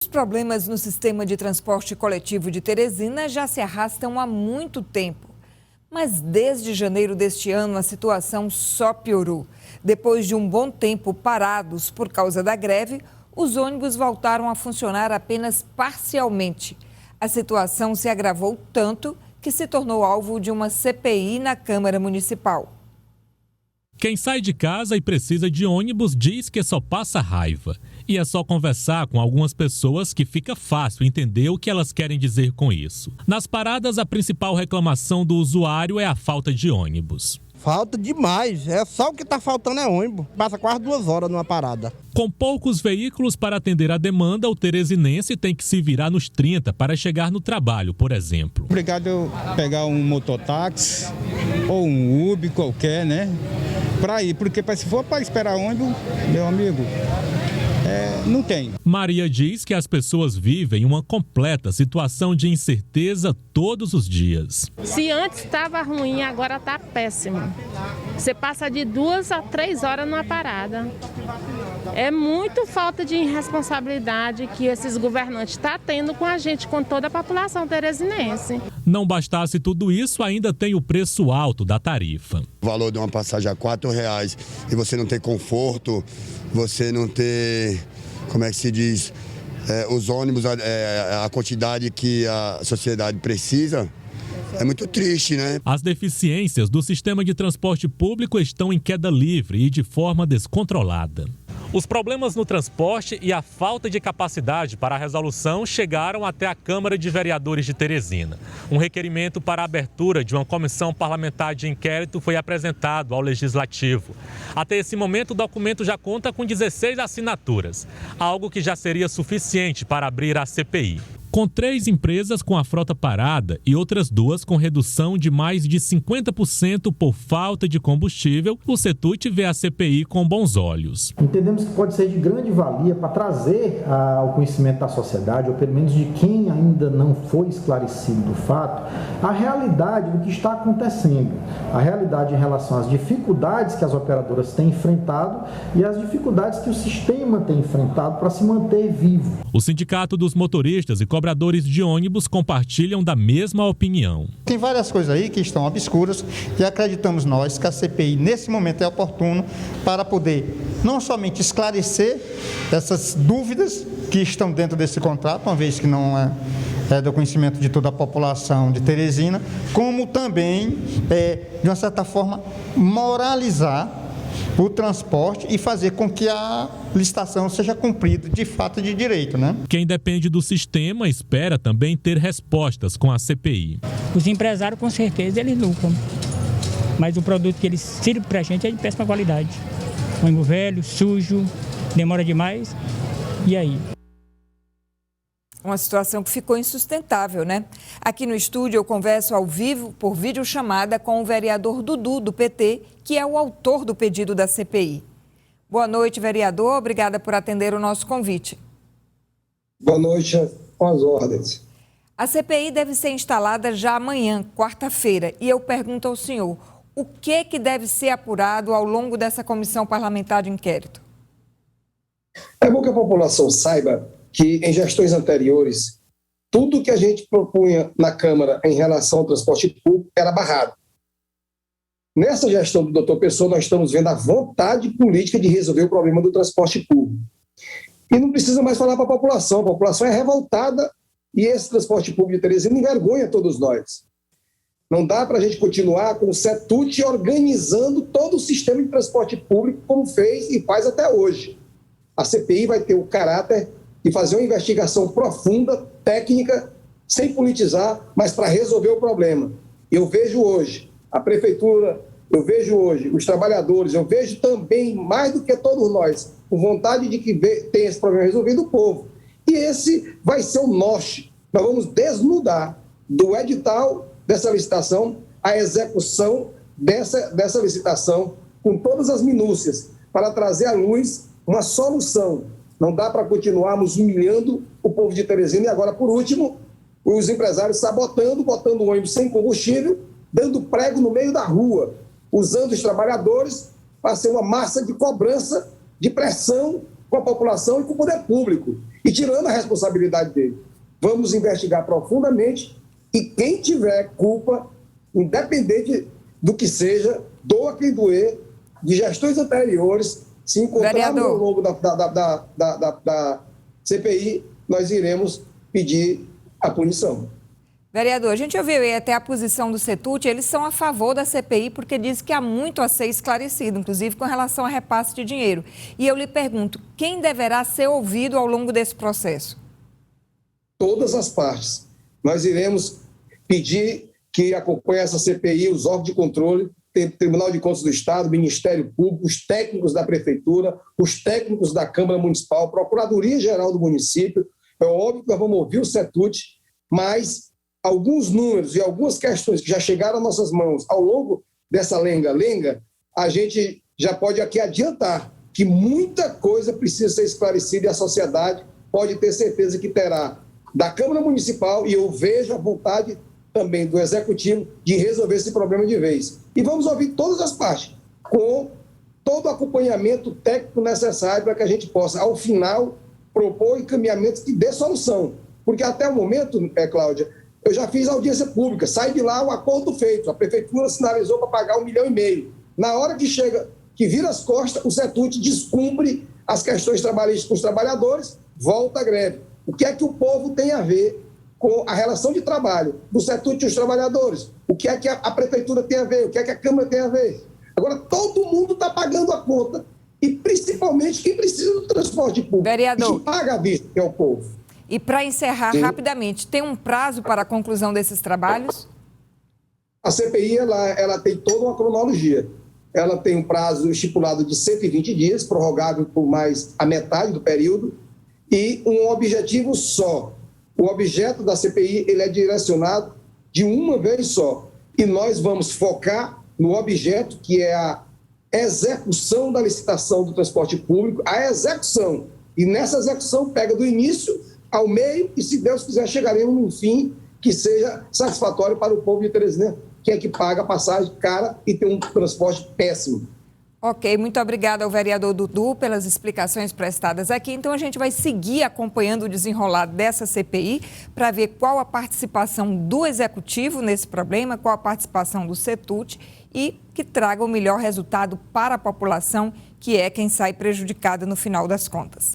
problemas no sistema de transporte coletivo de Teresina já se arrastam há muito tempo. Mas desde janeiro deste ano, a situação só piorou. Depois de um bom tempo parados por causa da greve, os ônibus voltaram a funcionar apenas parcialmente. A situação se agravou tanto que se tornou alvo de uma CPI na Câmara Municipal. Quem sai de casa e precisa de ônibus diz que só passa raiva. E é só conversar com algumas pessoas que fica fácil entender o que elas querem dizer com isso. Nas paradas, a principal reclamação do usuário é a falta de ônibus. Falta demais, só o que está faltando é ônibus. Passa quase 2 horas numa parada. Com poucos veículos para atender a demanda, o teresinense tem que se virar nos 30 para chegar no trabalho, por exemplo. Obrigado eu pegar um mototáxi ou um Uber qualquer, né? Para ir, porque se for para esperar ônibus, meu amigo, não tem. Maria diz que as pessoas vivem uma completa situação de incerteza todos os dias. Se antes estava ruim, agora está péssimo. Você passa de 2 a 3 horas numa parada. É muito falta de irresponsabilidade que esses governantes estão tendo com a gente, com toda a população teresinense. Não bastasse tudo isso, ainda tem o preço alto da tarifa. O valor de uma passagem a R$4 e você não ter conforto, você não ter, como é que se diz, os ônibus, a quantidade que a sociedade precisa, é muito triste, né? As deficiências do sistema de transporte público estão em queda livre e de forma descontrolada. Os problemas no transporte e a falta de capacidade para a resolução chegaram até a Câmara de Vereadores de Teresina. Um requerimento para a abertura de uma comissão parlamentar de inquérito foi apresentado ao Legislativo. Até esse momento, o documento já conta com 16 assinaturas, algo que já seria suficiente para abrir a CPI. Com 3 empresas com a frota parada e outras 2 com redução de mais de 50% por falta de combustível, o CETUT vê a CPI com bons olhos. Entendemos que pode ser de grande valia para trazer ao conhecimento da sociedade, ou pelo menos de quem ainda não foi esclarecido do fato, a realidade do que está acontecendo, a realidade em relação às dificuldades que as operadoras têm enfrentado e as dificuldades que o sistema tem enfrentado para se manter vivo. O Sindicato dos Motoristas e Cobradores de ônibus compartilham da mesma opinião. Tem várias coisas aí que estão obscuras e acreditamos nós que a CPI nesse momento é oportuno para poder não somente esclarecer essas dúvidas que estão dentro desse contrato, uma vez que não é do conhecimento de toda a população de Teresina, como também, de uma certa forma, moralizar o transporte e fazer com que a licitação seja cumprida de fato de direito, né? Quem depende do sistema espera também ter respostas com a CPI. Os empresários, com certeza, eles lucram. Mas o produto que eles servem para a gente é de péssima qualidade. Ônibus velho, sujo, demora demais. E aí? Uma situação que ficou insustentável, né? Aqui no estúdio eu converso ao vivo, por videochamada, com o vereador Dudu, do PT, que é o autor do pedido da CPI. Boa noite, vereador. Obrigada por atender o nosso convite. Boa noite, com as ordens. A CPI deve ser instalada já amanhã, quarta-feira. E eu pergunto ao senhor, o que deve ser apurado ao longo dessa comissão parlamentar de inquérito? É bom que a população saiba que em gestões anteriores, tudo que a gente propunha na Câmara em relação ao transporte público era barrado. Nessa gestão do doutor Pessoa, nós estamos vendo a vontade política de resolver o problema do transporte público. E não precisa mais falar para a população é revoltada e esse transporte público de Teresina envergonha todos nós. Não dá para a gente continuar com o CETUT organizando todo o sistema de transporte público como fez e faz até hoje. A CPI vai ter o caráter de fazer uma investigação profunda, técnica, sem politizar, mas para resolver o problema. Eu vejo hoje a prefeitura, eu vejo hoje os trabalhadores, eu vejo também, mais do que todos nós, com vontade de que tenha esse problema resolvido, o povo. E esse vai ser o norte. Nós vamos desnudar do edital dessa licitação a execução dessa licitação com todas as minúcias para trazer à luz uma solução. Não dá para continuarmos humilhando o povo de Teresina. E agora, por último, os empresários sabotando, botando o ônibus sem combustível, dando prego no meio da rua, usando os trabalhadores para ser uma massa de cobrança, de pressão com a população e com o poder público, e tirando a responsabilidade dele. Vamos investigar profundamente e quem tiver culpa, independente do que seja, doa quem doer, de gestões anteriores, se encontrarmos ao longo da CPI, nós iremos pedir a punição. Vereador, a gente ouviu aí até a posição do CETUT, eles são a favor da CPI porque diz que há muito a ser esclarecido, inclusive com relação a repasse de dinheiro. E eu lhe pergunto, quem deverá ser ouvido ao longo desse processo? Todas as partes. Nós iremos pedir que acompanhe essa CPI os órgãos de controle, Tribunal de Contas do Estado, Ministério Público, os técnicos da Prefeitura, os técnicos da Câmara Municipal, Procuradoria-Geral do município. É óbvio que nós vamos ouvir o CETUT, mas alguns números e algumas questões que já chegaram às nossas mãos ao longo dessa lenga-lenga, a gente já pode aqui adiantar que muita coisa precisa ser esclarecida e a sociedade pode ter certeza que terá da Câmara Municipal, e eu vejo a vontade também do Executivo de resolver esse problema de vez. E vamos ouvir todas as partes, com todo o acompanhamento técnico necessário para que a gente possa, ao final, propor encaminhamentos que dê solução. Porque até o momento, Cláudia, eu já fiz audiência pública, sai de lá o acordo feito, a Prefeitura sinalizou para pagar 1,5 milhão. Na hora que chega, que vira as costas, o CETUT descumpre as questões trabalhistas com os trabalhadores, volta à greve. O que é que o povo tem a ver com a relação de trabalho do CETUT e os trabalhadores? O que é que a Prefeitura tem a ver? O que é que a Câmara tem a ver? Agora, todo mundo está pagando a conta, e principalmente quem precisa do transporte público. Vereador. E quem paga a vista, que é o povo. E para encerrar rapidamente, tem um prazo para a conclusão desses trabalhos? A CPI ela tem toda uma cronologia. Ela tem um prazo estipulado de 120 dias, prorrogável por mais a metade do período, e um objetivo só. O objeto da CPI ele é direcionado de uma vez só. E nós vamos focar no objeto que é a execução da licitação do transporte público, a execução. E nessa execução pega do início ao meio e, se Deus quiser, chegaremos num fim que seja satisfatório para o povo de Teresina, que é que paga a passagem cara e tem um transporte péssimo. Ok, muito obrigada ao vereador Dudu pelas explicações prestadas aqui. Então, a gente vai seguir acompanhando o desenrolar dessa CPI para ver qual a participação do Executivo nesse problema, qual a participação do CETUT e que traga o melhor resultado para a população, que é quem sai prejudicada no final das contas.